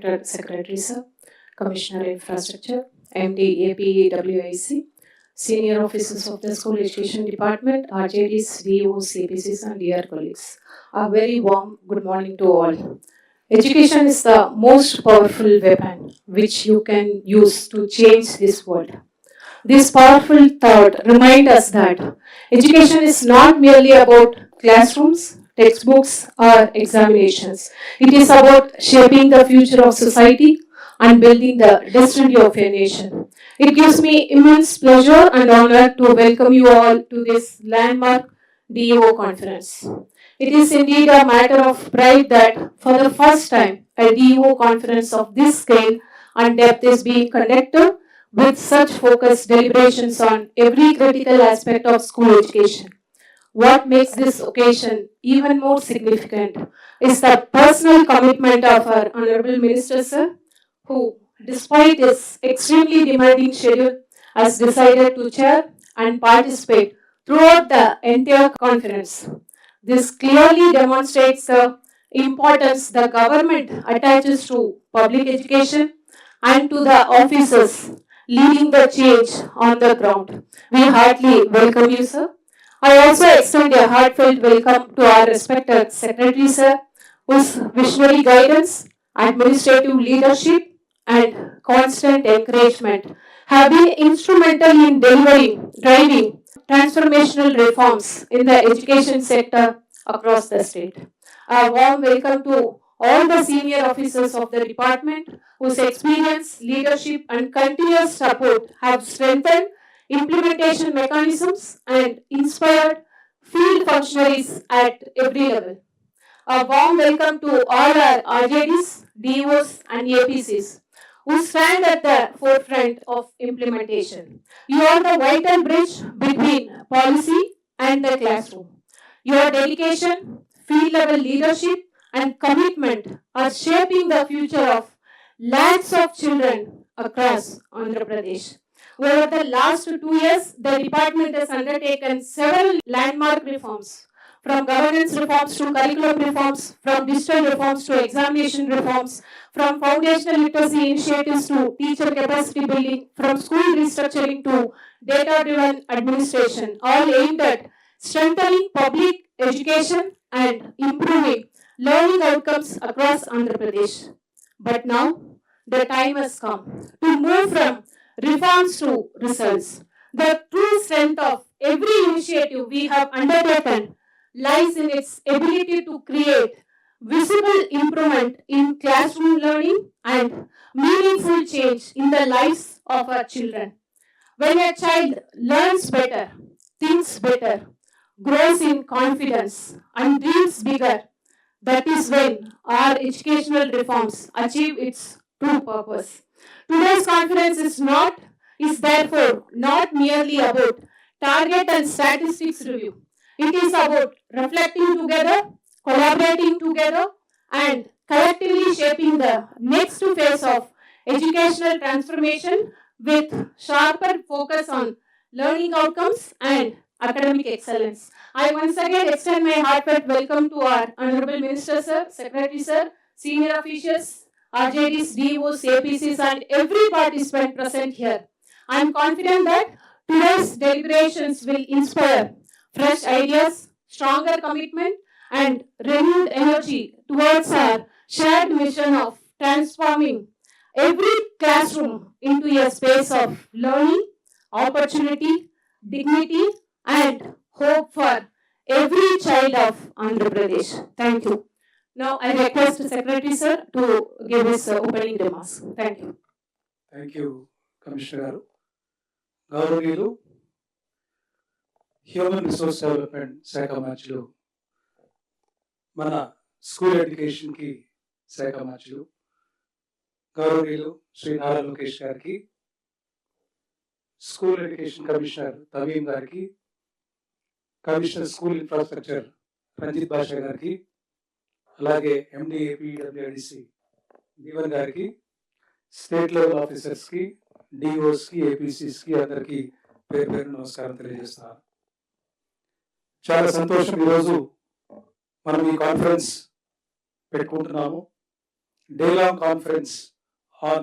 respected Secretary Sir, Commissioner Infrastructure, MD APWIC, Senior Officers of the School Education Department, RJDs, DOs, APCs, and dear colleagues. A very warm good morning to all. Education is the most powerful weapon which you can use to change this world. This powerful thought reminds us that education is not merely about classrooms, textbooks, or examinations. It is about shaping the future of society and building the destiny of a nation. It gives me immense pleasure and honor to welcome you all to this landmark DEO conference. It is indeed a matter of pride that for the first time a DEO conference of this scale and depth is being conducted with such focused deliberations on every critical aspect of school education. What makes this occasion even more significant is the personal commitment of our Honorable Minister Sir, who, despite his extremely demanding schedule, has decided to chair and participate throughout the entire conference. This clearly demonstrates the importance the government attaches to public education and to the officers leading the change on the ground. We heartily welcome you, sir. I also extend a heartfelt welcome to our respected Secretary, sir, whose visionary guidance, administrative leadership, and constant encouragement have been instrumental in driving transformational reforms in the education sector across the state. A warm welcome to all the senior officers of the department whose experience, leadership, and continuous support have strengthened implementation mechanisms and inspired field functionaries at every level. A warm welcome to all our RJDs, DOs, and APCs who stand at the forefront of implementation. You are the vital bridge between policy and the classroom. Your dedication, field level leadership, and commitment are shaping the future of lakhs of children across Andhra Pradesh. Over the last 2 years, the department has undertaken several landmark reforms, from governance reforms to curriculum reforms, from digital reforms to examination reforms, from foundational literacy initiatives to teacher capacity building, from school restructuring to data-driven administration, all aimed at strengthening public education and improving learning outcomes across Andhra Pradesh. But now, the time has come to move from reforms to results. The true strength of every initiative we have undertaken lies in its ability to create visible improvement in classroom learning and meaningful change in the lives of our children. When a child learns better, thinks better, grows in confidence, and dreams bigger, that is when our educational reforms achieve its true purpose. Today's conference is therefore not merely about target and statistics review. It is about reflecting together, collaborating together, and collectively shaping the next phase of educational transformation with sharper focus on learning outcomes and academic excellence. I once again extend my heartfelt welcome to our Honorable Minister Sir, Secretary Sir, senior officials, RJDs, DOs, APCs, and every participant present here. I am confident that today's deliberations will inspire fresh ideas, stronger commitment, and renewed energy towards our shared mission of transforming every classroom into a space of learning, opportunity, dignity, and hope for every child of Andhra Pradesh. Thank you. Now I request Secretary Sir to give his opening remarks. Thank you. Thank you, Commissioner గారు. గౌరవనీయులు human resource development శాఖ మంత్రులు, మన school ఎడ్యుకేషన్కి శాఖ మంత్రులు గౌరవనీయులు శ్రీ నారా లోకేష్ గారికి, స్కూల్ ఎడ్యుకేషన్ కమిషనర్ తమీం గారికి, కమిషనర్ స్కూల్ ఇన్ఫ్రాస్ట్రక్చర్ రంజిత్ బాషా గారికి, అలాగే ఎండి ఏపీడబ్ల్యూడిసి దీవన్ గారికి, స్టేట్ లెవెల్ ఆఫీసర్స్కి, డిఓస్కి, ఏపీసీస్కి అందరికీ పేరు పేరు నమస్కారం తెలియజేస్తున్నాను. చాలా సంతోషం, ఈరోజు మనం ఈ కాన్ఫరెన్స్ పెట్టుకుంటున్నాము. day-long conference on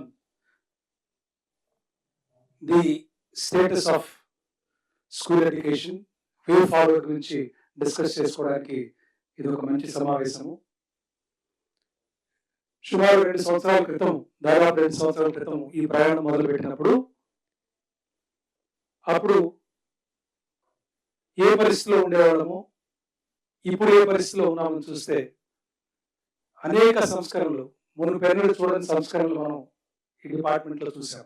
the status of school education way forward గురించి డిస్కస్ చేసుకోవడానికి ఇది ఒక మంచి సమావేశము. సుమారు 2 సంవత్సరాల క్రితం, దాదాపు 2 సంవత్సరాల క్రితం ఈ ప్రయాణం మొదలుపెట్టినప్పుడు అప్పుడు ఏ పరిస్థితిలో ఉండేవాళ్ళము, ఇప్పుడు ఏ పరిస్థితిలో ఉన్నామని చూస్తే అనేక సంస్కరణలు, మునుపెన్నడూ చూడని సంస్కరణలు మనం ఈ డిపార్ట్మెంట్లో చూసాం.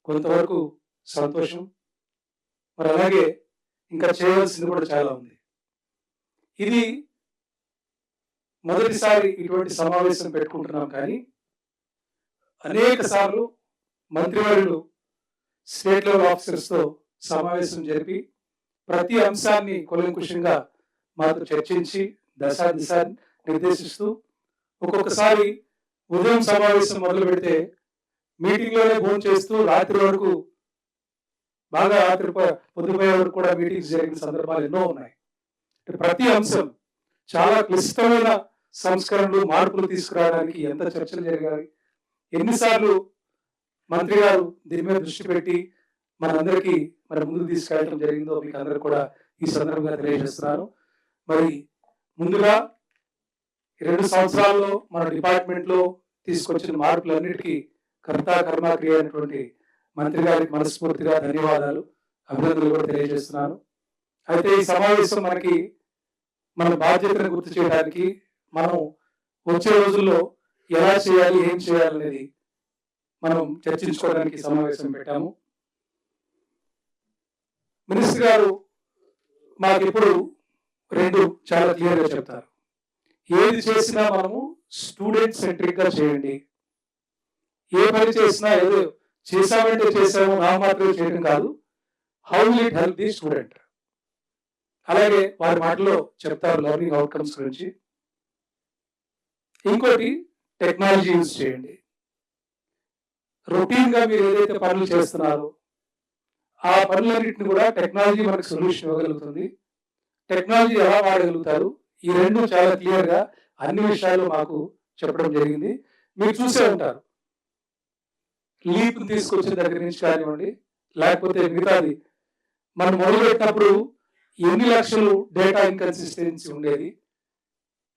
కొంతవరకు సంతోషం, మరి అలాగే ఇంకా చేయవలసింది కూడా చాలా ఉంది. ఇది మొదటిసారి ఇటువంటి సమావేశం పెట్టుకుంటున్నాం, కానీ అనేక సార్లు మంత్రివర్యులు స్టేట్ లెవెల్ ఆఫీసర్స్తో సమావేశం జరిపి ప్రతి అంశాన్ని కూలంకుషంగా మాతో చర్చించి దశ నిర్దేశిస్తూ, ఒక్కొక్కసారి ఉదయం సమావేశం మొదలు పెడితే మీటింగ్లోనే ఫోన్ చేస్తూ రాత్రి వరకు, బాగా రాత్రి పొద్దుపోయే వరకు కూడా మీటింగ్స్ జరిగిన సందర్భాలు ఎన్నో ఉన్నాయి. ప్రతి అంశం చాలా క్లిష్టమైన సంస్కరణలు, మార్పులు తీసుకురావడానికి ఎంత చర్చలు జరిగాయి, ఎన్నిసార్లు మంత్రి గారు దీని మీద దృష్టి పెట్టి మనందరికీ మరి ముందుకు తీసుకెళ్ళడం జరిగిందో మీకు అందరూ కూడా ఈ సందర్భంగా తెలియజేస్తున్నాను. మరి ముందుగా 2 సంవత్సరాల్లో మన డిపార్ట్మెంట్లో తీసుకొచ్చిన మార్పులన్నిటికీ కర్త కర్మక్రియ అయినటువంటి మంత్రి గారికి మనస్ఫూర్తిగా ధన్యవాదాలు, అభినందనలు కూడా తెలియజేస్తున్నాను. అయితే ఈ సమావేశం మనకి మన బాధ్యతను గుర్తు చేయడానికి, మనం వచ్చే రోజుల్లో ఎలా చేయాలి, ఏం చేయాలనేది మనం చర్చించుకోవడానికి సమావేశం పెట్టాము. మినిస్టర్ గారు మాకు ఇప్పుడు 2 చాలా క్లియర్గా చెప్తారు. ఏది చేసినా మనము స్టూడెంట్ సెంట్రిక్ గా చేయండి. ఏ పని చేసినా ఏదో చేసామంటే చేసాము, నా మాత్రమే చేయడం కాదు, how will it help the student. అలాగే వారి మాటలో చెప్తారు లెర్నింగ్ అవుట్కమ్స్ గురించి. ఇంకోటి టెక్నాలజీ యూజ్ చేయండి. రొటీన్ గా మీరు ఏదైతే పనులు చేస్తున్నారో ఆ పనులన్నింటిని కూడా టెక్నాలజీ మనకు సొల్యూషన్ ఇవ్వగలుగుతుంది. టెక్నాలజీ ఎలా వాడగలుగుతారు, ఈ 2 చాలా క్లియర్ గా అన్ని విషయాలు మాకు చెప్పడం జరిగింది. మీరు చూసే ఉంటారు, లీప్ తీసుకొచ్చిన దగ్గర నుంచి కానివ్వండి, లేకపోతే మిగతాది మనం మొదలుపెట్టినప్పుడు ఎన్ని లక్షలు డేటా ఇన్కన్సిస్టెన్సీ ఉండేది.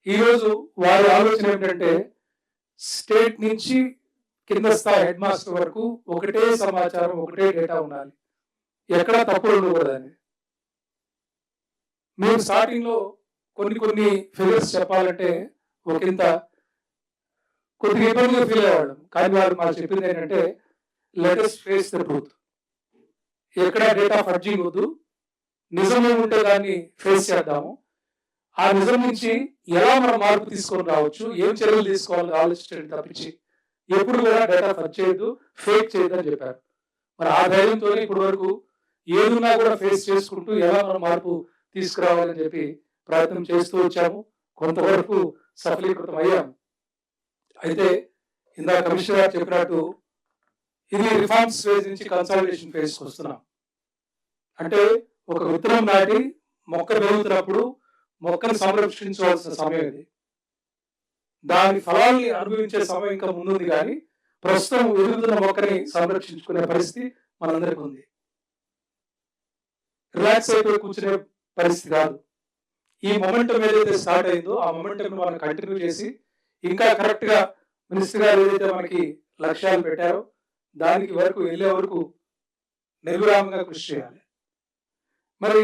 ఈరోజు వారి ఆలోచన ఏమిటంటే స్టేట్ నుంచి కింద స్థాయి హెడ్ మాస్టర్ వరకు ఒకటే సమాచారం, ఒకటే డేటా ఉండాలి, ఎక్కడా తప్పులు ఉండకూడదని. మేము స్టార్టింగ్ లో కొన్ని ఫిగర్స్ చెప్పాలంటే ఒకంత కొద్దిగా ఇబ్బందిగా ఫీల్ అయ్యేవాళ్ళం, కానీ వారు మాకు చెప్పింది ఏంటంటే let us face the truth. ఎక్కడ డేటా ఫడ్జింగ్ వద్దు, నిజం ఉంటే దాన్ని ఫేస్ చేద్దాము, ఆ నిజం నుంచి ఎలా మనం మార్పు తీసుకొని రావచ్చు, ఏం చర్యలు తీసుకోవాలని ఆలోచించడం తప్పించి ఎప్పుడు కూడా డేటా ఫడ్జ్ చేయొద్దు, ఫేక్ చేయొద్దు అని చెప్పారు. మరి ఆ ధైర్యంతోనే ఇప్పటి వరకు ఏదున్నా కూడా ఫేస్ చేసుకుంటూ ఎలా మనం మార్పు తీసుకురావాలని చెప్పి ప్రయత్నం చేస్తూ వచ్చాము. కొంతవరకు సఫలీకృతం అయ్యాం. అయితే ఇందాక కమిషనర్ గారు చెప్పినట్టు ఇది రిఫార్మ్స్ ఫేజ్ నుంచి కన్సాలిడేషన్ ఫేజ్కి వస్తున్నాం. అంటే ఒక విత్తనం నాటి మొక్క పెరుగుతున్నప్పుడు మొక్కను సంరక్షించవలసిన సమయం ఇది. దాని ఫలాల్ని అనుభవించే సమయం ఇంకా ముందుంది, కానీ ప్రస్తుతం ఎదుగుతున్న మొక్కని సంరక్షించుకునే పరిస్థితి మనందరికీ ఉంది. రిలాక్స్ అయిపోయి కూర్చునే పరిస్థితి కాదు. ఈ మొమెంటం ఏదైతే స్టార్ట్ అయిందో ఆ మొమెంటం మనం కంటిన్యూ చేసి ఇంకా కరెక్ట్ గా మినిస్టర్ గారు ఏదైతే మనకి లక్ష్యాలు పెట్టారో దానికి వరకు వెళ్ళే వరకు నిర్విరామంగా కృషి చేయాలి. మరి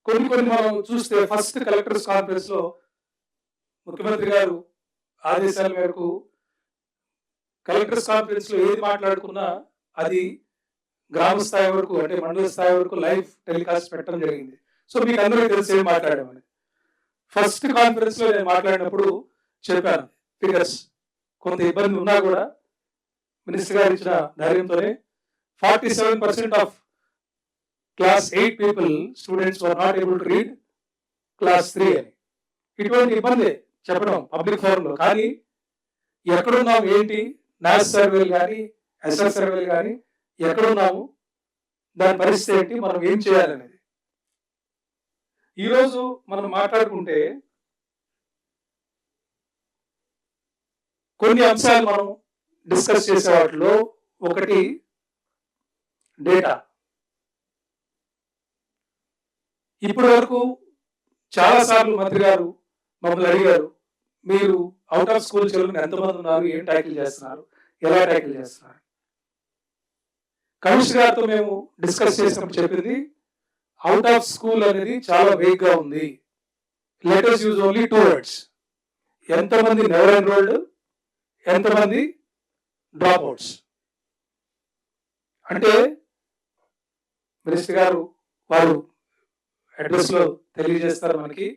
కొన్ని మనం చూస్తే ఫస్ట్ కలెక్టర్స్ కాన్ఫరెన్స్ లో ముఖ్యమంత్రి గారు ఆదేశాల మేరకు కలెక్టర్స్ కాన్ఫరెన్స్ లో ఏది మాట్లాడుకున్నా అది గ్రామ స్థాయి వరకు, అంటే మండల స్థాయి వరకు లైవ్ టెలికాస్ట్ పెట్టడం జరిగింది. సో మీకు అందరికీ తెలిసి ఏం మాట్లాడామని. ఫస్ట్ కాన్ఫరెన్స్ లో నేను మాట్లాడినప్పుడు చెప్పాను ఫిగర్స్, కొంత ఇబ్బంది ఉన్నా కూడా మినిస్టర్ గారు ఇచ్చిన ధైర్యంతోనే 47% of class 8 people students were not able to read class 3 అని. ఇటువంటి ఇబ్బంది చెప్పడం పబ్లిక్ ఫోరంలో. కానీ ఎక్కడున్నాము ఏంటి, నాస్ సర్వేలు కానీ ఎస్ఎస్ సర్వేలు కానీ ఎక్కడున్నాము, దాని పరిస్థితి ఏంటి, మనం ఏం చేయాలనేది ఈరోజు మనం మాట్లాడుకుంటే కొన్ని అంశాలు మనం డిస్కస్ చేసే వాటిలో ఒకటి డేటా. ఇప్పటి వరకు చాలా సార్లు మంత్రి గారు మమ్మల్ని అడిగారు, మీరు అవుట్ ఆఫ్ స్కూల్ చిల్డ్రన్ ఎంతమంది ఉన్నారు, ఏం ట్యాకిల్ చేస్తున్నారు, ఎలా ట్యాకిల్ చేస్తున్నారు. కమిషనర్ గారితో మేము డిస్కస్ చేసినప్పుడు చెప్పింది, అవుట్ ఆఫ్ స్కూల్ అనేది చాలా వేగ్ గా ఉంది. Let us use only 2 words. ఎంతమంది నెవర్ ఎన్రోల్డ్, ఎంతమంది డ్రాప్ అవుట్స్. అంటే మినిస్టర్ గారు వారు అడ్రస్ లో తెలియజేస్తారు మనకి,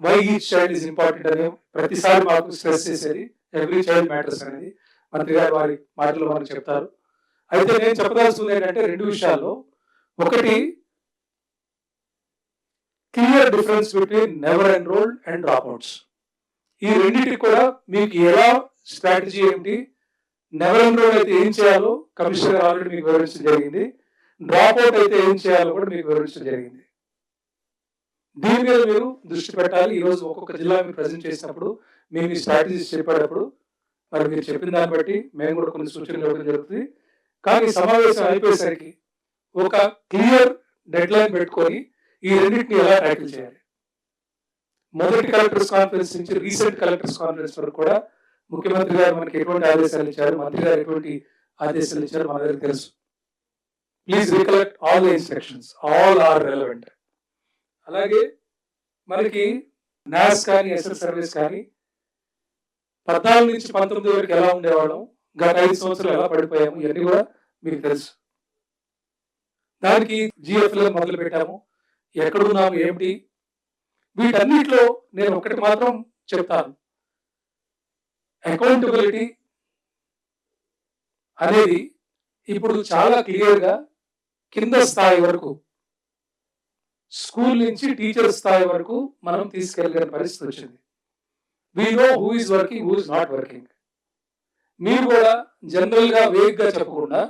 why each child is important అని ప్రతిసారి మాకు స్ట్రెస్ చేసేది, ఎవ్రీ చైల్డ్ మ్యాటర్స్ అనేది మంత్రి గారు వారి మాటలు మనకు చెప్తారు. అయితే నేను చెప్పదలుచుకుంది ఏంటంటే 2 విషయాల్లో. ఒకటి, clear difference between never enrolled and drop outs. ఈ రెండింటికి కూడా మీకు ఎలా స్ట్రాటజీ ఏమిటి, నెవర్ ఎన్రోల్డ్ అయితే ఏం చేయాలో కమిషనర్ ఆల్రెడీ మీకు వివరించడం జరిగింది, డ్రాప్ అవుట్ అయితే ఏం చేయాలో కూడా మీకు వివరించడం జరిగింది. దీని మీద మీరు దృష్టి పెట్టాలి. ఈరోజు ఒక్కొక్క జిల్లా మీరు ప్రజెంట్ చేసినప్పుడు మేము ఈ స్ట్రాటజీస్ చెప్పేటప్పుడు మరి మీరు చెప్పిన దాన్ని బట్టి మేము కూడా కొన్ని సూచనలు ఇవ్వడం జరుగుతుంది. కానీ సమావేశం అయిపోయేసరికి ఒక క్లియర్ డెడ్ లైన్ పెట్టుకొని ఈ రెండింటిని ఎలా ట్యాకిల్ చేయాలి. మొదటి కలెక్టర్స్ కాన్ఫరెన్స్ నుంచి రీసెంట్ కలెక్టర్స్ కాన్ఫరెన్స్ వరకు కూడా ముఖ్యమంత్రి గారు మనకి ఎటువంటి ఆదేశాలు ఇచ్చారు, మంత్రి గారు ఎటువంటి ఆదేశాలు ఇచ్చారు మన దగ్గర తెలుసు. Please recollect all the instructions, all are relevant. అలాగే మనకి నాస్ కానీ ఎస్ఎస్ సర్వీస్ కానీ 14 నుంచి 19 వరకు ఎలా ఉండేవాళ్ళం, గత 5 సంవత్సరాలు ఎలా పడిపోయాము, ఇవన్నీ కూడా మీకు తెలుసు. దానికి జిఎఫ్ఎల్ మొదలు పెట్టాము, ఎక్కడున్నాము ఏమిటి. వీటన్నిటిలో నేను ఒకటి మాత్రం చెప్తాను, అకౌంటబిలిటీ అనేది ఇప్పుడు చాలా క్లియర్గా కింద స్థాయి వరకు, స్కూల్ నుంచి టీచర్ స్థాయి వరకు మనం తీసుకెళ్ళిన పరిస్థితి వచ్చింది. We know who is working, who is not working. మీరు కూడా జనరల్ గా వేగ్ గా చెప్పకుండా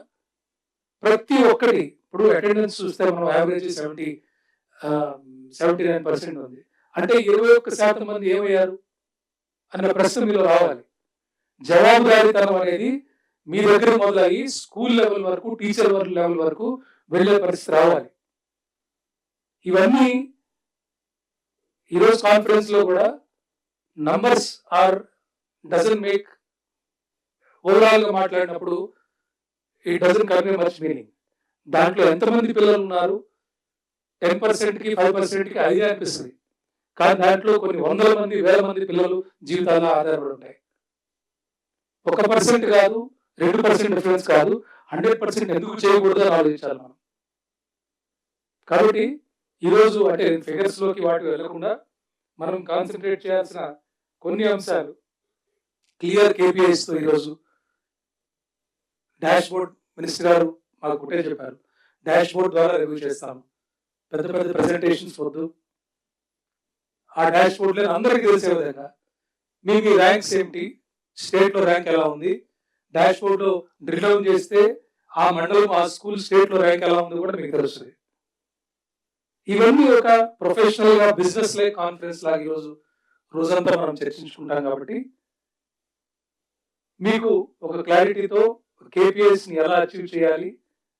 ప్రతి ఒక్కటి, ఇప్పుడు అటెండెన్స్ చూస్తే మనం యావరేజ్ 79% ఉంది. అంటే 21% మంది ఏమయ్యారు అన్న ప్రశ్న మీలో రావాలి. జవాబుదారీతనం అనేది మీ దగ్గర మొదలయ్యి స్కూల్ లెవెల్ వరకు, టీచర్ లెవెల్ వరకు వెళ్ళే పరిస్థితి రావాలి. ఇవన్నీ ఈరోజు కాన్ఫరెన్స్ లో కూడా numbers are doesn't make, overall గా మాట్లాడినప్పుడు it doesn't convey much meaning. దాంట్లో ఎంతమంది పిల్లలు ఉన్నారు, 10% కి 5% కి ఐడియా అనిపిస్తుంది. కానీ దాంట్లో కొన్ని 100 మంది 1000 మంది పిల్లలు జీవితాల్లో ఆధారపడి ఉంటాయి. 1% కాదు, 2% డిఫరెన్స్ కాదు, 100% ఎందుకు చేయకూడదు అని ఆలోచించాలి మనం. కాబట్టి ఈరోజు అంటే ఫిగర్స్ లోకి వాటికి వెళ్లకుండా మనం కాన్సన్ట్రేట్ చేయాల్సిన కొన్ని అంశాలు, క్లియర్ KPIs తో ఈరోజు డాష్ బోర్డ్ మినిస్టర్ గారు మాకు ఒకటే చెప్పారు, డాష్ బోర్డ్ ద్వారా రివ్యూ చేస్తాము, పెద్ద పెద్ద ప్రెజెంటేషన్స్ వద్దు. ఆ డాష్ బోర్డ్ లో అందరికీ తెలిసే విధంగా మీకు ర్యాంక్స్ ఏమిటి, స్టేట్ లో ర్యాంక్ ఎలా ఉంది, డాష్ బోర్డ్ లో డ్రిల్ డౌన్ చేస్తే ఆ మండలం, ఆ స్కూల్ స్టేట్ లో ర్యాంక్ ఎలా ఉందో కూడా మీకు తెలుస్తుంది. ఇవన్నీ ఒక ప్రొఫెషనల్ గా బిజినెస్ లైక్ కాన్ఫరెన్స్ లాగా ఈరోజు రోజంతా మనం చర్చించుకుంటాం. కాబట్టి మీకు ఒక క్లారిటీతో KPIs ని ఎలా అచీవ్ చేయాలి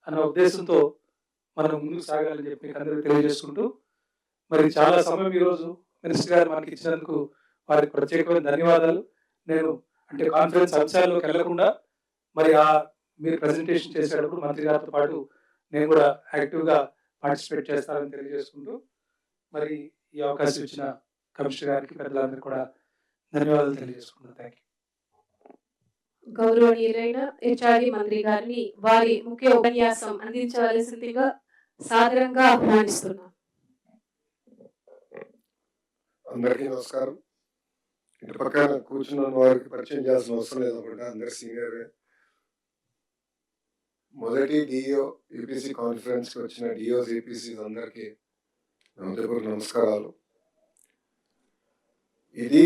అన్న ఉద్దేశంతో మనం ముందుకు సాగాలని చెప్పి మీకు అందరికీ తెలియజేసుకుంటూ, మరి చాలా సమయం ఈరోజు మినిస్టర్ గారు మనకి ఇచ్చినందుకు వారికి ప్రత్యేకమైన ధన్యవాదాలు. నేను అంటే కాన్ఫరెన్స్ అంశాల్లోకి వెళ్లకుండా మరి మీరు ప్రెజెంటేషన్ చేసేటప్పుడు మంత్రి గారితో పాటు నేను కూడా యాక్టివ్ గా పార్టిసిపేట్ చేస్తారని తెలియజేసుకుంటూ, మరి ఈ అవకాశం ఇచ్చిన కమిషనర్ గారికి, పెద్దలందరికీ కూడా ధన్యవాదాలు తెలియజేసుకుంటున్నాను. Thank you. గౌరవనీయులైన హెచ్ఆర్డి మంత్రి గారిని వారి ముఖ్య ఉపన్యాసం అందించవలసిందిగా సాదరంగా ఆహ్వానిస్తున్నాం. అందరికీ నమస్కారం. ఇటు పక్కన కూర్చున్న వారికి పరిచయం చేయాల్సిన అవసరం లేదు అనుకుంటా, అందరు సీనియర్. మొదటి డిఓ EPC కాన్ఫరెన్స్ కి వచ్చిన డిఓస్, EPC అందరికీ నమస్కారాలు. ఇది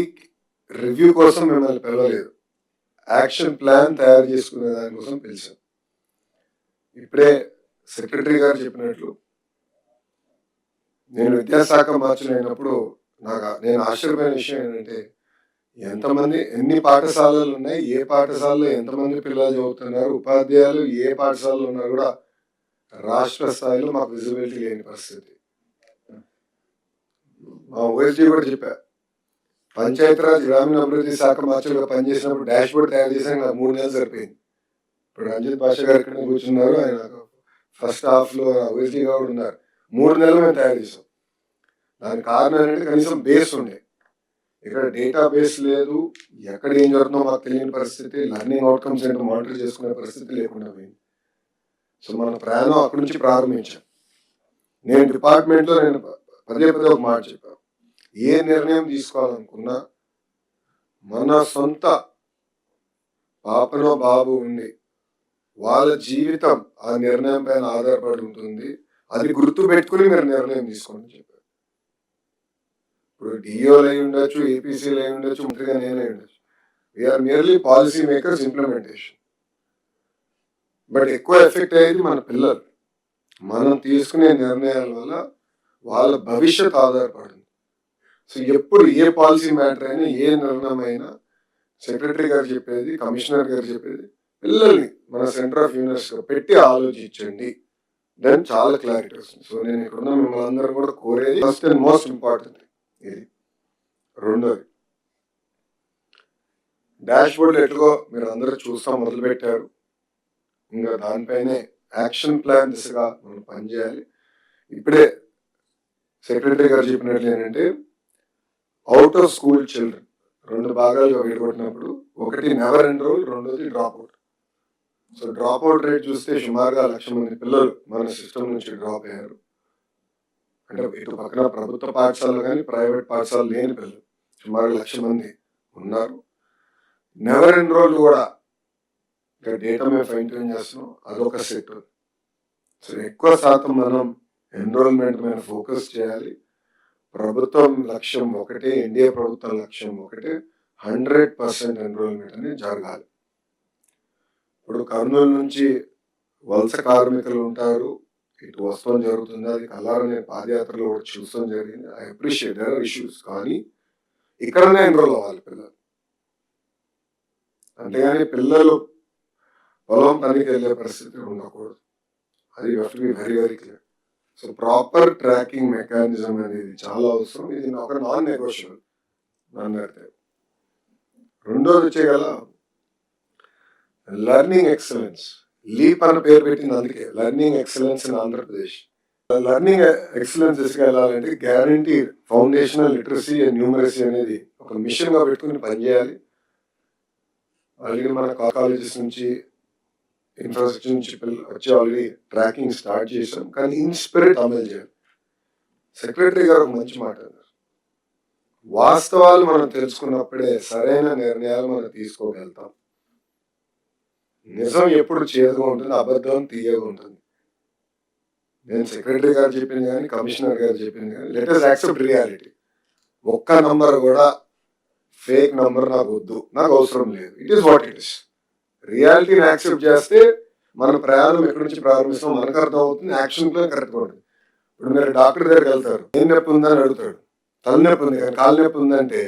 రివ్యూ కోసం మిమ్మల్ని పిలవలేదు, యాక్షన్ ప్లాన్ తయారు చేసుకునే దానికోసం పిలిచాం. ఇప్పుడే సెక్రటరీ గారు చెప్పినట్లు నేను విద్యాశాఖ మార్చులైనప్పుడు నేను ఆశ్చర్యమైన విషయం ఏంటంటే ఎంతమంది ఎన్ని పాఠశాలలు ఉన్నాయి, ఏ పాఠశాలలో ఎంతమంది పిల్లలు చదువుతున్నారు, ఉపాధ్యాయులు ఏ పాఠశాలలో ఉన్నారు కూడా రాష్ట్ర స్థాయిలో మాకు విజిబిలిటీ లేని పరిస్థితి. మా ఓఎస్డీ కూడా చెప్పా, పంచాయతీరాజ్ గ్రామీణ అభివృద్ధి శాఖ మార్చులుగా పనిచేసినప్పుడు డాష్ బోర్డ్ తయారు చేసాక నాకు 3 నెలలు సరిపోయింది. ఇప్పుడు రంజిత్ భాష గారు ఇక్కడ కూర్చున్నారు, ఆయన ఫస్ట్ హాఫ్ లో ఓఎస్డీ కూడా ఉన్నారు. 3 నెలలు మేము తయారు చేసాం. దానికి కారణం ఏంటంటే కనీసం బేస్ ఉండే. ఇక్కడ డేటా బేస్ లేదు, ఎక్కడ ఏం జరుగుతుందో మాకు తెలియని పరిస్థితి, లర్నింగ్ అవుట్కమ్స్ ఏంటో మానిటర్ చేసుకునే పరిస్థితి లేకుండా పోయింది. సో మన ప్రయాణం అక్కడి నుంచి ప్రారంభించాం. నేను డిపార్ట్మెంట్లో పదే ఒక మాట చెప్పాను, ఏ నిర్ణయం తీసుకోవాలనుకున్నా మన సొంత పాపనో బాబు ఉండి వాళ్ళ జీవితం ఆ నిర్ణయం పైన ఆధారపడి ఉంటుంది, అది గుర్తు పెట్టుకుని మీరు నిర్ణయం తీసుకోండి చెప్పారు. ఇప్పుడు డిఓలు అయి ఉండొచ్చు, ఏపీసీలు అయి ఉండొచ్చు, మంత్రిగా నేనే ఉండొచ్చు. We are merely policy makers, implementation. But ఎక్కువ ఎఫెక్ట్ అయ్యేది మన పిల్లలు. మనం తీసుకునే నిర్ణయాల వల్ల వాళ్ళ భవిష్యత్ ఆధారపడింది. సో ఎప్పుడు ఏ పాలసీ మ్యాటర్ అయినా, ఏ నిర్ణయం అయినా సెక్రటరీ గారు చెప్పేది, కమిషనర్ గారు చెప్పేది పిల్లల్ని మన సెంటర్ ఆఫ్ యూనివర్సిటీ పెట్టి ఆలోచించండి, దెన్ చాలా క్లారిటీ వస్తుంది. సో నేను ఇక్కడున్న మిమ్మల్ని అందరూ కూడా కోరేది ఫస్ట్ అండ్ మోస్ట్ ఇంపార్టెంట్ ఇది. రెండోది, డాష్ బోర్డ్ ఎట్లుగో మీరు అందరూ చూస్తాం మొదలు పెట్టారు, ఇంకా దానిపైనే యాక్షన్ ప్లాన్ దిశగా మనం పనిచేయాలి. ఇప్పుడే సెక్రటరీ గారు చెప్పినట్లు ఏంటంటే అవుట్ ఆఫ్ స్కూల్ చిల్డ్రన్ 2 భాగాలుగా విడగొట్టినప్పుడు, ఒకటి నెవర్ ఎన్రోల్, రెండోది drop out. So drop out rate చూస్తే సుమారుగా 1,00,000 మంది పిల్లలు మన సిస్టమ్ నుంచి డ్రాప్ అయ్యారు. అంటే ఇటు పక్కన ప్రభుత్వ పాఠశాలలు కానీ ప్రైవేట్ పాఠశాలలు లేని పిల్లలు సుమారు 1,00,000 మంది ఉన్నారు. నెవర్ ఎన్రోల్ కూడా ఇక్కడ డేటా మేము ఫైన్ ట్యూన్ చేస్తున్నాం, అదొక సెట్. సో ఎక్కువ శాతం మనం ఎన్రోల్మెంట్ మీద ఫోకస్ చేయాలి. ప్రభుత్వం లక్ష్యం ఒకటే, ఎన్డీఏ ప్రభుత్వం లక్ష్యం ఒకటే, 100% ఎన్రోల్మెంట్ అనేది జరగాలి. ఇప్పుడు కర్నూలు నుంచి వలస కార్మికులు ఉంటారు, ఇటు వస్తాం జరుగుతుంది, అది కలారనే పాదయాత్రలో కూడా చూస్తాం జరిగింది. I appreciate, there are issues, కానీ ఇక్కడనే ఎన్రోల్ అవ్వాలి పిల్లలు. అంతేగాని పిల్లలు పొలం పనికి వెళ్ళే పరిస్థితి ఉండకూడదు. అది very very clear. So proper tracking mechanism అనేది చాలా అవసరం. ఇది ఒక నాన్ నెగోషియబుల్ నన్ను అడిగితే. రెండోది వచ్చేగల లర్నింగ్ ఎక్సలెన్స్. లీప్ అన్న పేరు పెట్టింది అందుకే, learning excellence in Andhra Pradesh. Learning excellence తీసుకెళ్ళాలంటే guarantee foundational literacy and numeracy అనేది ఒక మిషన్ గా పెట్టుకుని పనిచేయాలి. ఆల్రెడీ మన కాలేజెస్ నుంచి, ఇన్ఫ్రాస్ట్రక్చర్ నుంచి వచ్చి ఆల్రెడీ ట్రాకింగ్ స్టార్ట్ చేసాం, కానీ ఇన్ స్పిరిట్ అమలు చేయాలి. సెక్రటరీ గారు ఒక మంచి మాట అన్నారు, వాస్తవాలు మనం తెలుసుకున్నప్పుడే సరైన నిర్ణయాలు మనం తీసుకోగలుగుతాం. నిజం ఎప్పుడు చేదుగా ఉంటుంది, అబద్ధం తీయగా ఉంటుంది. నేను సెక్రటరీ గారు చెప్పింది కానీ, కమిషనర్ గారు చెప్పింది కానీ, లెట్ us యాక్సెప్ట్ రియాలిటీ. ఒక్క నంబర్ కూడా ఫేక్ నంబర్ నాకు వద్దు, నాకు అవసరం లేదు. It is what it is. రియాలిటీని యాక్సెప్ట్ చేస్తే మన ప్రయాణం ఎక్కడి నుంచి ప్రారంభిస్తాం మనకు అర్థం అవుతుంది, యాక్షన్ ప్లాన్ కరెక్ట్గా ఉంటుంది. ఇప్పుడు మీరు డాక్టర్ దగ్గరికి వెళ్తారు, ఏం నొప్పి ఉందని అడుగుతాడు, తలనొప్పి ఉంది కానీ కాలు నొప్పి ఉందంటే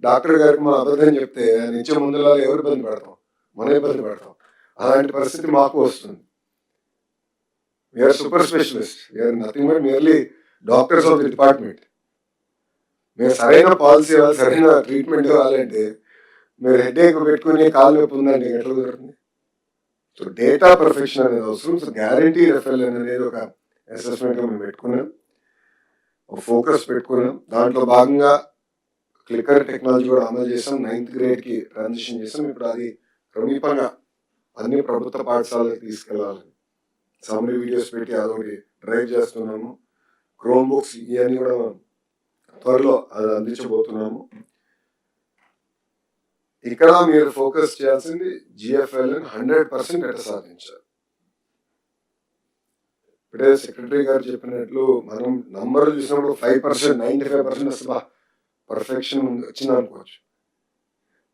డాక్టర్ గారికి మనం అబద్ధం చెప్తే ఆయన ఇచ్చే ముందులా ఎవరు ఇబ్బంది పడతాం, మనం ఇబ్బంది పడతాం. అలాంటి పరిస్థితి మాకు వస్తుంది. We are super specialist, we are nothing but merely doctors of the department. మీరు సరైన పాలసీ ఇవ్వాలి, సరైన ట్రీట్మెంట్ ఇవ్వాలంటే మీరు హెడేక్ పెట్టుకుని కాలు నొప్పి ఉందంటే ఎట్లా కుదురుతుంది? సో డేటా పర్ఫెక్షన్ అనేది అవసరం. సో గ్యారంటీ రెఫరల్ అనేది ఒక అసెస్మెంట్ మేము పెట్టుకున్నాం, ఒక ఫోకస్ పెట్టుకున్నాం. దాంట్లో భాగంగా క్లిక్కర్ టెక్నాలజీ కూడా అమలు చేసాం. 9th గ్రేడ్కి ట్రాన్సిషన్ చేసాం. ఇప్పుడు అది సమీపంగా అన్ని ప్రభుత్వ పాఠశాలకు తీసుకెళ్ళాలని సమ్మరీ వీడియోస్ పెట్టి అదొకటి డ్రైవ్ చేస్తున్నాము. క్రోమ్ బుక్స్ ఇవన్నీ కూడా త్వరలో అది అందించబోతున్నాము. ఇక్కడ మీరు ఫోకస్ చేయాల్సింది జిఎఫ్ఎల్ 100% ఎట్లా సాధించాలి. ఇప్పుడే సెక్రటరీ గారు చెప్పినట్లు మనం నంబర్లు చూసినప్పుడు 5%, 95% అసలు పర్ఫెక్షన్ వచ్చింది అనుకోవచ్చు,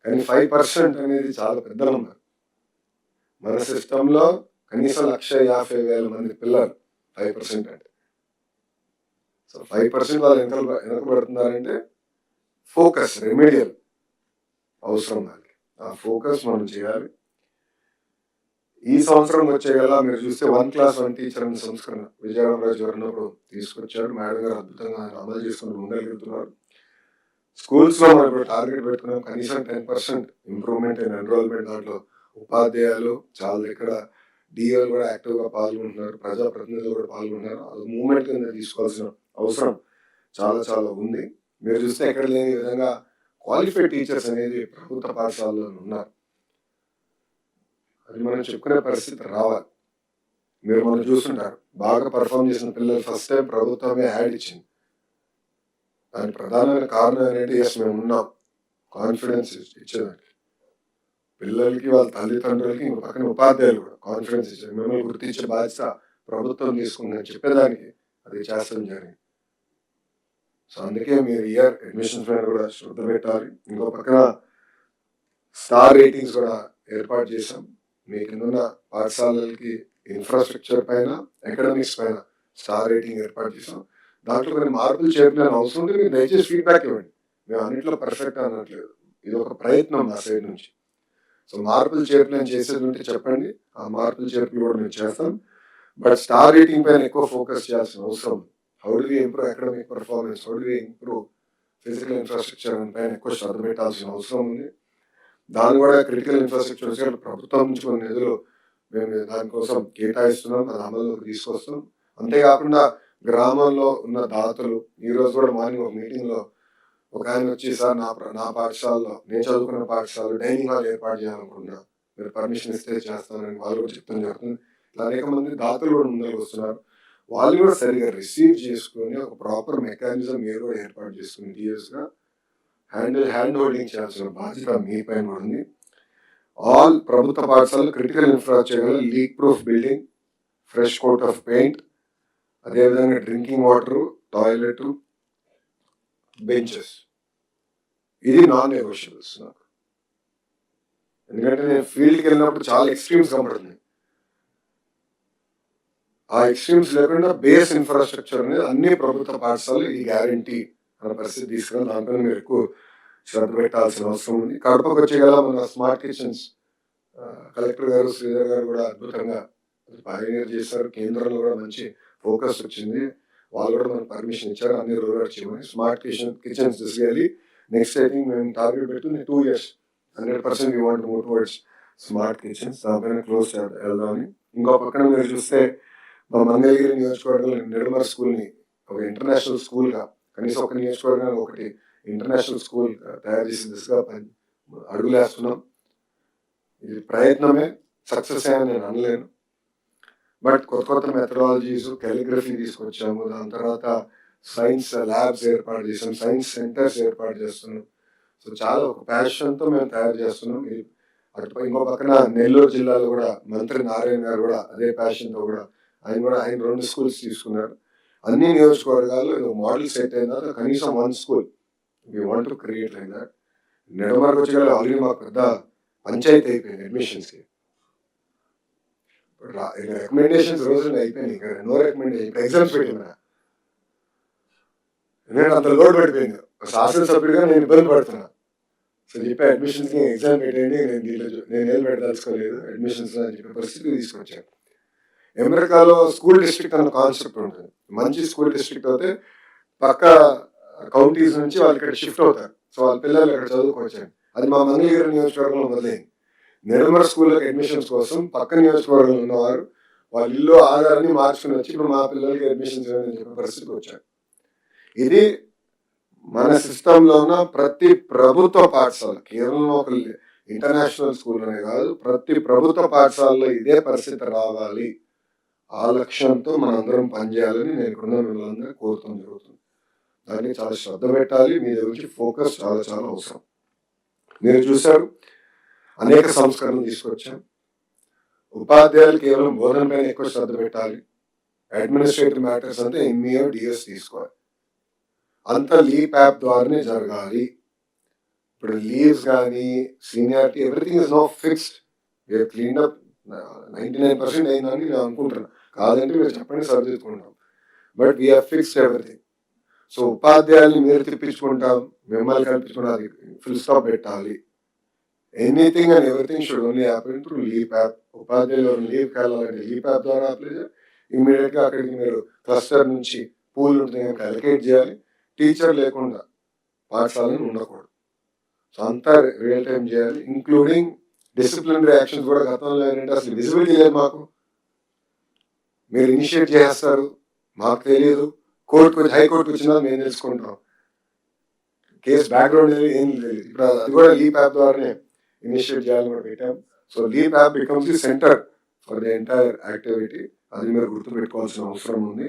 కానీ 5% అనేది చాలా పెద్ద నంబర్. మన సిస్టంలో కనీసం 150,000 మంది పిల్లలు 5% అంటే. సో 5% వాళ్ళు వెనకబడుతున్నారంటే ఫోకస్, రెమెడియల్ అవసరం దానికి. ఆ ఫోకస్ మనం చేయాలి. ఈ సంవత్సరం వచ్చేగల మీరు చూస్తే 1 క్లాస్ 1 టీచర్ అనే సంస్కరణ విజయరామరాజు గారు ఉన్నప్పుడు తీసుకొచ్చారు. మేడం గారు అద్భుతంగా అమలు చేసుకుని ముందెళ్తున్నారు. స్కూల్స్ లో మనం ఇప్పుడు టార్గెట్ పెట్టుకున్నాం, కనీసం 10% ఇంప్రూవ్మెంట్ ఇన్ ఎన్రోల్మెంట్. దాంట్లో ఉపాధ్యాయులు చాలా దగ్గర డిఓలు కూడా యాక్టివ్ గా పాల్గొంటున్నారు, ప్రజాప్రతినిధులు కూడా పాల్గొంటున్నారు. అది మూవ్మెంట్ కింద తీసుకోవాల్సిన అవసరం చాలా చాలా ఉంది. మీరు చూస్తే ఎక్కడ లేని విధంగా క్వాలిఫైడ్ టీచర్స్ అనేది ప్రభుత్వ పాఠశాలలో ఉన్నారు. అది మనం చెప్పుకునే పరిస్థితి రావాలి. మీరు మనం చూస్తుంటారు, బాగా పర్ఫామ్ చేసిన పిల్లలు ఫస్ట్ టైం ప్రభుత్వమే యాడ్ ఇచ్చింది. దానికి ప్రధానమైన కారణం ఏంటంటే ఎస్ మేము ఉన్నాం, కాన్ఫిడెన్స్ ఇచ్చేదానికి పిల్లలకి, వాళ్ళ తల్లిదండ్రులకి, ఇంకో పక్కన ఉపాధ్యాయులు కూడా కాన్ఫిడెన్స్ ఇచ్చారు. మిమ్మల్ని గుర్తించే బాధ్యత ప్రభుత్వం తీసుకుందని చెప్పేదానికి అది చేస్తడం జరిగింది. సో అందుకే మీరు ఇయర్ అడ్మిషన్స్ పైన కూడా శ్రద్ధ పెట్టాలి. ఇంకో పక్కన స్టార్ రేటింగ్స్ కూడా ఏర్పాటు చేశాం. మీ కింద పాఠశాలలకి ఇన్ఫ్రాస్ట్రక్చర్ పైన, అకాడమిక్స్ పైన స్టార్ రేటింగ్ ఏర్పాటు చేసాం. దాంట్లో కొన్ని మార్పులు చేయాలని అవసరం ఉంటే మీరు దయచేసి ఫీడ్బ్యాక్ ఇవ్వండి. మేము అన్నింటిలో పర్ఫెక్ట్ అనట్లేదు, ఇది ఒక ప్రయత్నం నా సైడ్ నుంచి. సో మార్పులు చేర్పులు చేసేది ఉంటే చెప్పండి, ఆ మార్పులు చేర్పులు కూడా మేము చేస్తాం. బట్ స్టార్ రేటింగ్ పైన ఎక్కువ ఫోకస్ చేయాల్సిన అవసరం. How do we improve academic performance, how do we improve physical infrastructure పైన ఎక్కువ శ్రద్ధ పెట్టాల్సిన అవసరం ఉంది. దాన్ని కూడా క్రిటికల్ ఇన్ఫ్రాస్ట్రక్చర్ ప్రభుత్వం నుంచి కొన్ని నిధులు మేము దానికోసం కేటాయిస్తున్నాం, అది అమల్లోకి తీసుకొస్తాం. అంతేకాకుండా గ్రామంలో ఉన్న దాతలు, ఈ రోజు కూడా మార్నింగ్ ఒక మీటింగ్ లో ఒక ఆయన వచ్చి, సార్ నా పాఠశాలలో, నేను చదువుకున్న పాఠశాలలో డైనింగ్ హాల్ ఏర్పాటు చేయాలనుకున్నా, మీరు పర్మిషన్ ఇస్తే చేస్తానని వాళ్ళు కూడా చెప్తాం జరుగుతుంది. ఇలా అనేక మంది దాతలు కూడా ముందుకు వస్తున్నారు. వాళ్ళు కూడా సరిగా రిసీవ్ చేసుకొని ఒక ప్రాపర్ మెకానిజం మీరు కూడా ఏర్పాటు చేసుకుని డిఎస్ గా హ్యాండ్ హోల్డింగ్ చేయాల్సిన బాధ్యత మీ పైన ఉంది. ఆల్ ప్రభుత్వ పాఠశాలలు critical infrastructure, leak proof building, fresh coat of paint, అదేవిధంగా డ్రింకింగ్ వాటర్, టాయిలెట్, బెంచెస్, ఇది నాన్ నెగోషియబుల్స్ నాకు. ఎందుకంటే నేను ఫీల్డ్కి వెళ్ళినప్పుడు చాలా ఎక్స్ట్రీమ్స్ కనబడుతుంది. ఆ ఎక్స్ట్రీమ్స్ లేకుండా బేస్ ఇన్ఫ్రాస్ట్రక్చర్ అనేది అన్ని ప్రభుత్వ పాఠశాలలు ఈ గ్యారంటీ అనే పరిస్థితి తీసుకుని దానిపైన మీరు ఎక్కువ శ్రద్ధ పెట్టాల్సిన అవసరం ఉంది. కడపకు వచ్చేగల మన స్మార్ట్ కిచెన్స్ కలెక్టర్ గారు, శ్రీధర్ గారు కూడా అద్భుతంగా పైనీర్ చేశారు. కేంద్రంలో కూడా మంచి ఫోకస్ వచ్చింది. వాళ్ళు కూడా మనకు పర్మిషన్ ఇచ్చారు అన్ని రూరల్ చేయమని. స్మార్ట్ కిచెన్స్ తీసుకెళ్ళి నెక్స్ట్ ఐ థింక్ మేము టార్గెట్ పెట్టుకుని 2 years 100% you want move towards smart kitchens. దానిపైన క్లోజ్ వెళ్దామని. ఇంకో పక్కన మీరు చూస్తే మా మంగళగిరి నియోజకవర్గంలో నిర్మల్ స్కూల్ని ఒక ఇంటర్నేషనల్ స్కూల్గా, కనీసం ఒక నియోజకవర్గానికి ఒకటి ఇంటర్నేషనల్ స్కూల్ తయారు చేసే దిశగా అడుగులేస్తున్నాం. ఇది ప్రయత్నమే, సక్సెస్ అని నేను అనలేను. బట్ కొత్త మెథడాలజీస్, కాలిగ్రఫీ తీసుకొచ్చాము. దాని తర్వాత సైన్స్ ల్యాబ్స్ ఏర్పాటు చేసాం, సైన్స్ సెంటర్స్ ఏర్పాటు చేస్తున్నాం. సో చాలా ఒక ప్యాషన్తో మేము తయారు చేస్తున్నాం. అటు ఇంకో పక్కన నెల్లూరు జిల్లాలో కూడా మంత్రి నారాయణ గారు కూడా అదే ప్యాషన్తో కూడా ఆయన 2 స్కూల్స్ తీసుకున్నారు. అన్ని నియోజకవర్గాల్లో ఇది మోడల్ సెట్ అయిన తర్వాత కనీసం 1 school we want to create like that. నెడమరకు వచ్చి ఆల్రెడీ మాకు పెద్ద పంచాయతీ అయిపోయింది అడ్మిషన్స్కి. రికమెండేషన్స్ రోజులు అయిపోయినాయి, ఇంకా నో రికమెండేషన్, ఎగ్జామ్స్ పెట్టినా. ఎందుకంటే అంత లోడ్ పడిపోయింది. శాసనసభ్యుడిగా నేను ఇబ్బంది పడుతున్నా. సో చెప్పి అడ్మిషన్స్కి ఎగ్జామ్ పెట్టేయండి, నేను ఏం పెట్టదలుచుకోలేదు అడ్మిషన్స్ అని చెప్పే పరిస్థితికి తీసుకొచ్చాను. అమెరికాలో స్కూల్ డిస్ట్రిక్ట్ అన్న కాన్సెప్ట్ ఉంటుంది. మంచి స్కూల్ డిస్ట్రిక్ట్ అయితే పక్క కౌంటీస్ నుంచి వాళ్ళు ఇక్కడ షిఫ్ట్ అవుతారు. సో వాళ్ళ పిల్లలు ఇక్కడ చదువుకోవచ్చారు. అది మా మంగళగిరి నియోజకవర్గంలో మొదలైంది. నిర్మల్ స్కూళ్ళకి అడ్మిషన్స్ కోసం పక్క నియోజకవర్గంలో ఉన్నవారు వాళ్ళ ఇల్లు ఆధారాన్ని మార్చుకుని వచ్చి ఇప్పుడు మా పిల్లలకి అడ్మిషన్స్ అని చెప్పే పరిస్థితికి వచ్చారు. ఇది మన సిస్టంలో ఉన్న ప్రతి ప్రభుత్వ పాఠశాల, కేవలం ఒక ఇంటర్నేషనల్ స్కూల్ అనే కాదు, ప్రతి ప్రభుత్వ పాఠశాలలో ఇదే పరిస్థితి రావాలి. ఆ లక్ష్యంతో మనందరం పనిచేయాలని నేను ఇక్కడ మిమ్మల్ని అందరూ కోరుతాం జరుగుతుంది. దానికి చాలా శ్రద్ధ పెట్టాలి. మీ గురించి ఫోకస్ చాలా చాలా అవసరం. మీరు చూశారు, అనేక సంస్కరణలు తీసుకొచ్చాం. ఉపాధ్యాయులు కేవలం బోధన పైన ఎక్కువ శ్రద్ధ పెట్టాలి. అడ్మినిస్ట్రేటివ్ మ్యాటర్స్ అంటే ఎంఈఓ డిఎస్ తీసుకోవాలి. అంతా లీప్ యాప్ ద్వారానే జరగాలి. ఇప్పుడు లీవ్స్ కానీ seniority everything is no fixed. We are clean up 99% అయిందని నేను అనుకుంటున్నాను. కాదంటే మీరు చెప్పండి, సరిదిద్దుకుంటాం. But we are fixed everything. So ఉపాధ్యాయుల్ని మీరు తిప్పించుకుంటాం, మిమ్మల్ని కల్పించుకుంటాం, అది ఫుల్ స్టాప్ పెట్టాలి. Anything and everything should only happen through LEAP app. ఉపాధ్యాయులు ఎవరు లీవ్కి వెళ్ళాలంటే లీప్ యాప్ ద్వారా అప్లై చేయాలి. ఇమీడియట్గా అక్కడికి మీరు క్లస్టర్ నుంచి పూల్ ఉంటుంది అలొకేట్ చేయాలి. టీచర్ లేకుండా పాఠశాలను ఉండకూడదు. సో అంతా రియల్ టైం చేయాలి, ఇంక్లూడింగ్ డిసిప్లినరీ యాక్షన్స్ కూడా. గతంలో ఏంటంటే అసలు విజిబిలిటీ లేదు మాకు, మీరు ఇనిషియేట్ చేస్తారు, మాకు తెలియదు, కోర్టుకు హైకోర్టుకు వచ్చినా మేము తెలుసుకుంటాం, కేసు బ్యాక్గ్రౌండ్ ఏం తెలియదు. ఇప్పుడు అది కూడా లీప్ యాప్ ద్వారానే ఇనిషియేట్ చేయాలని కూడా పెట్టాం. So leap app becomes the centre for the entire activity. అది మీరు గుర్తుపెట్టుకోవాల్సిన అవసరం ఉంది.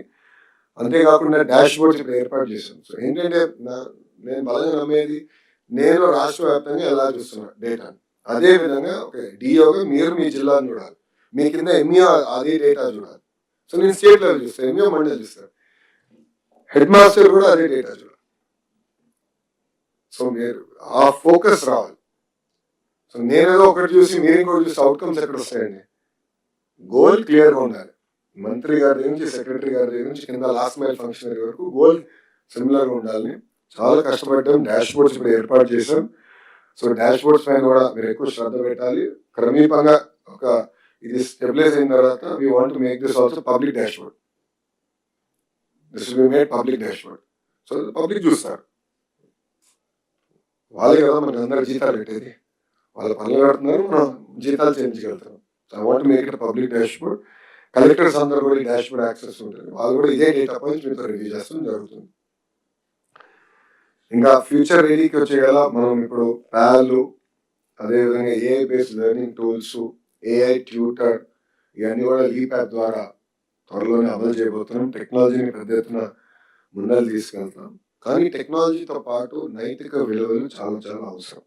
అంతేకాకుండా డాష్ బోర్డ్స్ ఇప్పుడు ఏర్పాటు చేశాం. సో ఏంటంటే నేను బలంగా నమ్మేది, నేను రాష్ట్ర వ్యాప్తంగా ఎలా చూస్తున్నా డేటాని, అదే విధంగా ఒక డిఓగా మీరు మీ జిల్లాను చూడాలి, మీ కింద ఎంఈఓ అదే డేటా చూడాలి. సో నేను స్టేట్ లెవెల్ చూస్తాను, ఎంఈఓ మండలి చూస్తాను, హెడ్ మాస్టర్ కూడా అదే డేటా చూడాలి. సో మీరు ఆ ఫోకస్ రావాలి. సో నేనేదో ఒకటి చూసి మీరు ఇంకోటి చూసి అవుట్కమ్స్ ఎక్కడ వస్తాయండి? గోల్ క్లియర్గా ఉండాలి. మంత్రి గారి దగ్గర నుంచి సెక్రటరీ గారి దగ్గర నుంచి కింద లాస్ట్ మైల్ ఫంక్షనరీ వరకు గోల్ సిమిలర్గా ఉండాలని చాలా కష్టపడ్డాం. డాష్ బోర్డ్స్ ఇప్పుడు ఏర్పాటు చేశాం. సో డాష్ బోర్డ్స్ పైన కూడా మీరు ఎక్కువ శ్రద్ధ పెట్టాలి. క్రమీపంగా ఒక ఇది స్టెబిలైజ్ అయిన తర్వాత we want to make this also public dash board. This will be made public dash board. So public చూస్తారు, వాళ్ళే కదా మనకి అందరు జీతాలు పెట్టేది, వాళ్ళ పనులు కడుతున్నారు, మనం జీతాలు చెల్లించగలుగుతాం. So I want make it public dashboard. Collectors అందరూ కూడా ఈ డాష్ బోర్డ్ యాక్సెస్ ఉంటుంది, వాళ్ళు కూడా ఇదే డేటా పాయింట్స్ మీతో రివ్యూ చేస్తాం జరుగుతుంది. ఇంకా ఫ్యూచర్ రెడీకి వచ్చేగల మనం ఇప్పుడు ప్యాలు, అదేవిధంగా AI based learning tools, AI tutor, ఇవన్నీ కూడా లీప్ యాప్ ద్వారా త్వరలోనే అమలు చేయబోతున్నాం. టెక్నాలజీని పెద్ద ఎత్తున ముందలు తీసుకెళ్తాం. కానీ టెక్నాలజీతో పాటు నైతిక విలువలు చాలా చాలా అవసరం.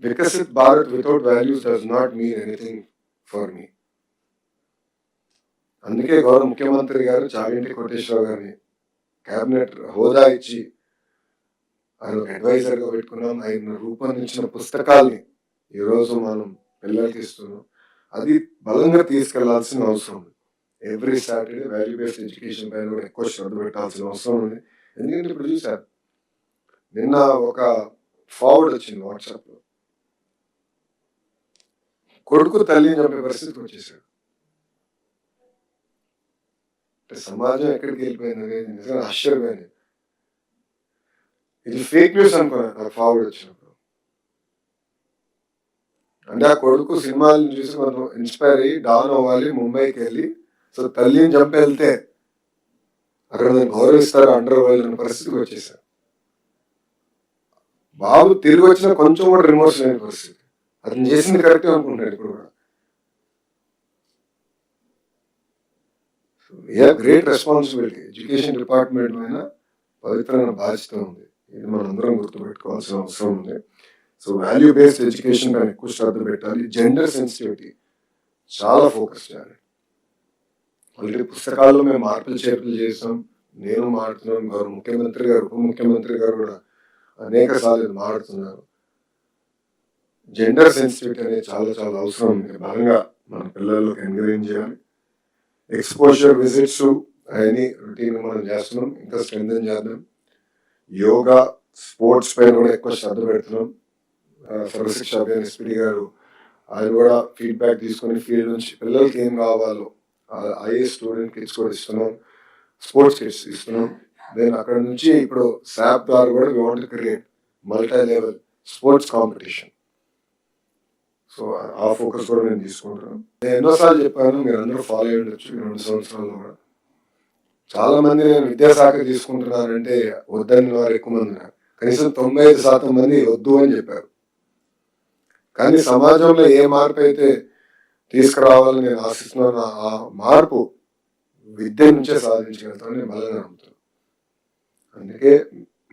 Viksit Bharat without values does not mean anything for me. అందుకే గౌరవ ముఖ్యమంత్రి గారు చాగంటి కోటేశ్వరరావు గారిని క్యాబినెట్ హోదా ఇచ్చి ఆయన అడ్వైజర్గా పెట్టుకున్నాం. ఆయన రూపొందించిన పుస్తకాల్ని ఈరోజు మనం పిల్లలకి ఇస్తున్నాం. అది బలంగా తీసుకెళ్లాల్సిన అవసరం ఉంది. Every Saturday value based education పైన కూడా ఎక్కువ శ్రద్ధ పెట్టాల్సిన అవసరం ఉంది. ఎందుకంటే ఇప్పుడు చూసారు, నిన్న ఒక ఫార్వర్డ్ వచ్చింది వాట్సాప్లో, కొడుకు తల్లిని చంపే పరిస్థితికి వచ్చేసాడు. సమాజం ఎక్కడికి వెళ్ళిపోయింది అనేది నిజంగా ఆశ్చర్యమైంది. ఇది ఫేక్ న్యూస్ అనుకున్నాను నాకు ఫార్వర్డ్ వచ్చినప్పుడు. అంటే ఆ కొడుకు సినిమాలను చూసి కొంచెం ఇన్స్పైర్ అయ్యి డాన్ అవ్వాలి, ముంబైకి వెళ్ళి సో తల్లిని చంపి వెళ్తే అక్కడ నేను గౌరవిస్తారు అండర్ వరల్డ్ అనే పరిస్థితికి వచ్చేసారు. బాబు తిరిగి వచ్చిన కొంచెం కూడా రిమోర్స్ లేని పరిస్థితి. అతను చేసింది కరెక్ట్ అనుకుంటాడు ఇప్పుడు కూడా. గ్రేట్ రెస్పాన్సిబిలిటీ ఎడ్యుకేషన్ డిపార్ట్మెంట్ పైన పవిత్రమైన బాధ్యత ఉంది. ఇది మనం అందరం గుర్తుపెట్టుకోవాల్సిన అవసరం ఉంది. సో వాల్యూ బేస్డ్ ఎడ్యుకేషన్ పైన ఎక్కువ శ్రద్ధ పెట్టాలి. జెండర్ సెన్సిటివిటీ చాలా ఫోకస్ చేయాలి. ఆల్రెడీ పుస్తకాల్లో మేము మార్పులు చేర్పులు చేసాం, నేను మారుతున్నాం, గౌరవ ముఖ్యమంత్రి గారు ఉప ముఖ్యమంత్రి గారు కూడా అనేక సార్లు మారుతున్నారు. జెండర్ సెన్సిటివిటీ అనేది చాలా చాలా అవసరం. బలంగా మన పిల్లలకు ఎంకరేజ్ చేయాలి. ఎక్స్పోజర్ విజిట్స్ అవన్నీ రొటీన్ మనం చేస్తున్నాం, ఇంకా స్ట్రెంథెన్ చేద్దాం. యోగా, స్పోర్ట్స్ పైన కూడా ఎక్కువ శ్రద్ధ పెడుతున్నాం. సర్వశిక్ష అభియాన్ ఎస్పీడీ గారు ఆయన కూడా ఫీడ్బ్యాక్ తీసుకొని ఫీల్డ్ నుంచి పిల్లలకి ఏం కావాలో ఐఏఎస్ స్టూడెంట్ కిట్స్ కూడా ఇస్తున్నాం, స్పోర్ట్స్ కిట్స్ ఇస్తున్నాం. దెన్ అక్కడ నుంచి ఇప్పుడు శాప్ ద్వారా కూడా we want to create multi level sports competition. So ఆ ఫోకస్ కూడా నేను తీసుకుంటాను. నేను ఎన్నోసార్లు చెప్పాను, మీరు అందరూ ఫాలో అయ్యి ఉండొచ్చు 2 సంవత్సరాల్లో కూడా. చాలా మంది నేను విద్యాశాఖ తీసుకుంటున్నానంటే వద్దని వారు ఎక్కువ మంది ఉన్నారు. కనీసం 95% మంది వద్దు అని చెప్పారు. కానీ సమాజంలో ఏ మార్పు అయితే తీసుకురావాలని నేను ఆశిస్తున్నాను, ఆ మార్పు విద్య నుంచే సాధించగలుగుతాను నేను బలంగా నమ్ముతాను. అందుకే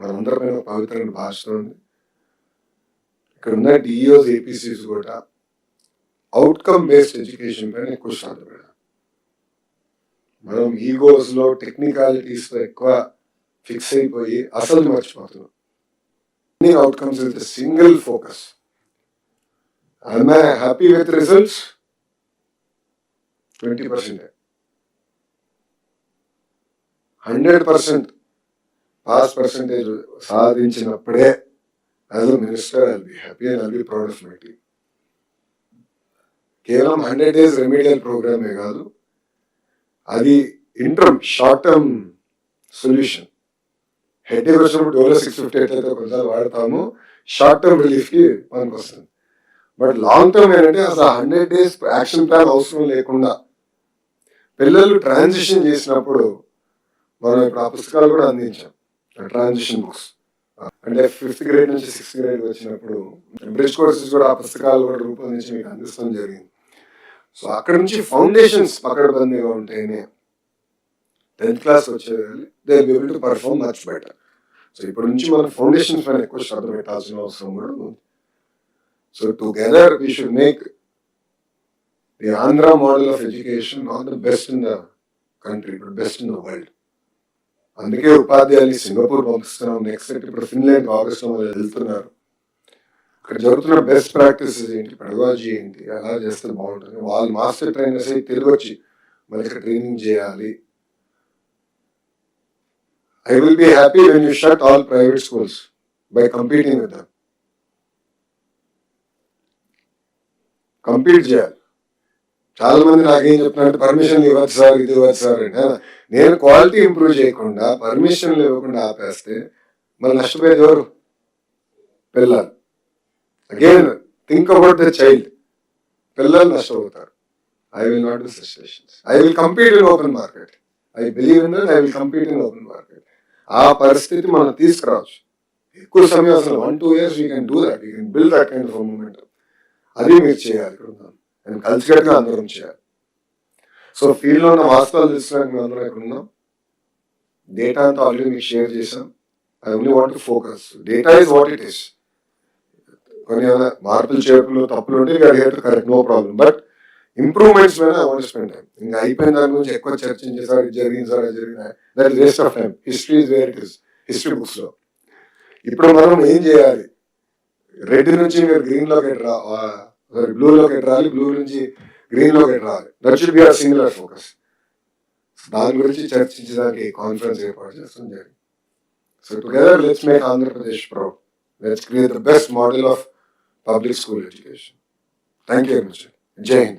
మనందరిపైన పవిత్రమైన బాధ్యత ఉంది. ఇక్కడ ఉన్న డిఈఓస్, ఏపీసీస్ కూడా అవుట్కమ్ బేస్డ్ ఎడ్యుకేషన్ పైన ఎక్కువ శ్రద్ధ పెట్టాలి. మనం ఈగోస్లో టెక్నికాలిటీస్లో ఎక్కువ ఫిక్స్ అయిపోయి అసలు మర్చిపోతున్నాం. Outcomes with single focus. Am I happy with results? 20%. 100% pass percentage సాధించినప్పుడే as a minister I will be happy and I will be proud of my team. కేవలం 100 days రెమెడియల్ ప్రోగ్రామే కాదు, అది interim short term solution. Headache వచ్చినప్పుడు డోలో 650 ఎట్లయితే కొన్నిసార్లు వాడతామో short term రిలీఫ్కి పనికి వస్తుంది. బట్ లాంగ్ టర్మ్ ఏంటంటే అసలు 100 days యాక్షన్ ప్లాన్ అవసరం లేకుండా పిల్లలు ట్రాన్సిషన్ చేసినప్పుడు మనం ఇప్పుడు ఆ పుస్తకాలు కూడా అందించాం, ట్రాన్సిషన్ బుక్స్. అంటే 5th grade నుంచి 6th grade వచ్చినప్పుడు బ్రిడ్జ్ కోర్సెస్ కూడా ఆ పుస్తకాలు కూడా రూపొందించి మీకు అందిస్తాం జరిగింది. సో అక్కడ నుంచి ఫౌండేషన్స్ పకడ్బందీగా ఉంటేనే 10th class వచ్చేది they will be able to perform much better. So ఇప్పటి నుంచి మనం ఫౌండేషన్స్ పైన ఎక్కువ శ్రద్ధ పెట్టాల్సిన అవసరం కూడా ఉంది. So together we should make the Andhra model of education not the best in the country but best in the world. అందుకే ఉపాధ్యాయులు సింగపూర్ పంపిస్తున్నాం, నెక్స్ట్ ఇప్పుడు ఫిన్లాండ్ ఆగస్టులో వెళ్తున్నారు. అక్కడ జరుగుతున్న బెస్ట్ ప్రాక్టీసెస్ ఏంటి, పెడగాలజీ ఏంటి, ఎలా చేస్తే బాగుంటుంది, వాళ్ళు మాస్టర్ ట్రైనర్స్ అయి తిరిగి వచ్చి మళ్ళీ ఇక్కడ ట్రైనింగ్ చేయాలి. I will be happy when you shut all private schools by competing with them. Compete చేయాలి. చాలా మంది నాకేం చెప్తున్నారు, పర్మిషన్లు ఇవ్వచ్చు సార్, ఇది ఇవ్వచ్చు సార్ అంటే. నేను క్వాలిటీ ఇంప్రూవ్ చేయకుండా పర్మిషన్లు ఇవ్వకుండా ఆపేస్తే మళ్ళీ నష్టపోయేది ఎవరు? పిల్లలు. Again think about the child. పిల్లలు నష్టపోతారు. I will not do such sessions. I will compete in open market. I believe in that. I will compete in open market. ఆ పరిస్థితి మనం తీసుకురావచ్చు. ఎక్కువ సమయం అసలు 1-2 years we can do that. We can build that kind of moment. అది మీరు చేయాలి. ఇక్కడ ఉన్నాం అండ్ కల్చరల్గా అందరం చేయాలి. సో ఫీల్డ్లో ఉన్న వాస్తవాలు తెలుసుకోవడానికి మేము అందరం ఇక్కడ ఉన్నాం. డేటా అంతా ఆల్రెడీ మీకు షేర్ చేసాం. I only want to focus. Data is what it is. కొన్ని మార్పులు చేర్పులు తప్పులు ఉంటే we are here to correct, no problem. But improvements మీద I want to spend time. ఇంకా అయిపోయిన దాని గురించి ఎక్కువ చర్చించేసారు, ఇది జరిగింది సార్, అది జరిగింది, that is waste of time. History is where it is, history బుక్స్లో. ఇప్పుడు మనం ఏం చేయాలి? రెడ్ నుంచి మీరు గ్రీన్లోకి ఎట్ సారీ బ్లూలోకి ఎట్ రావాలి, బ్లూ నుంచి గ్రీన్లోకి ఎట్ రావాలి. That should be our singular focus. దాని గురించి చర్చించడానికి కాన్ఫరెన్స్ ఏర్పాటు చేస్తాం జరిగింది. So together let's make Andhra Pradesh proud. Let's create the best model of public school education. Thank you very much. జై హింద్.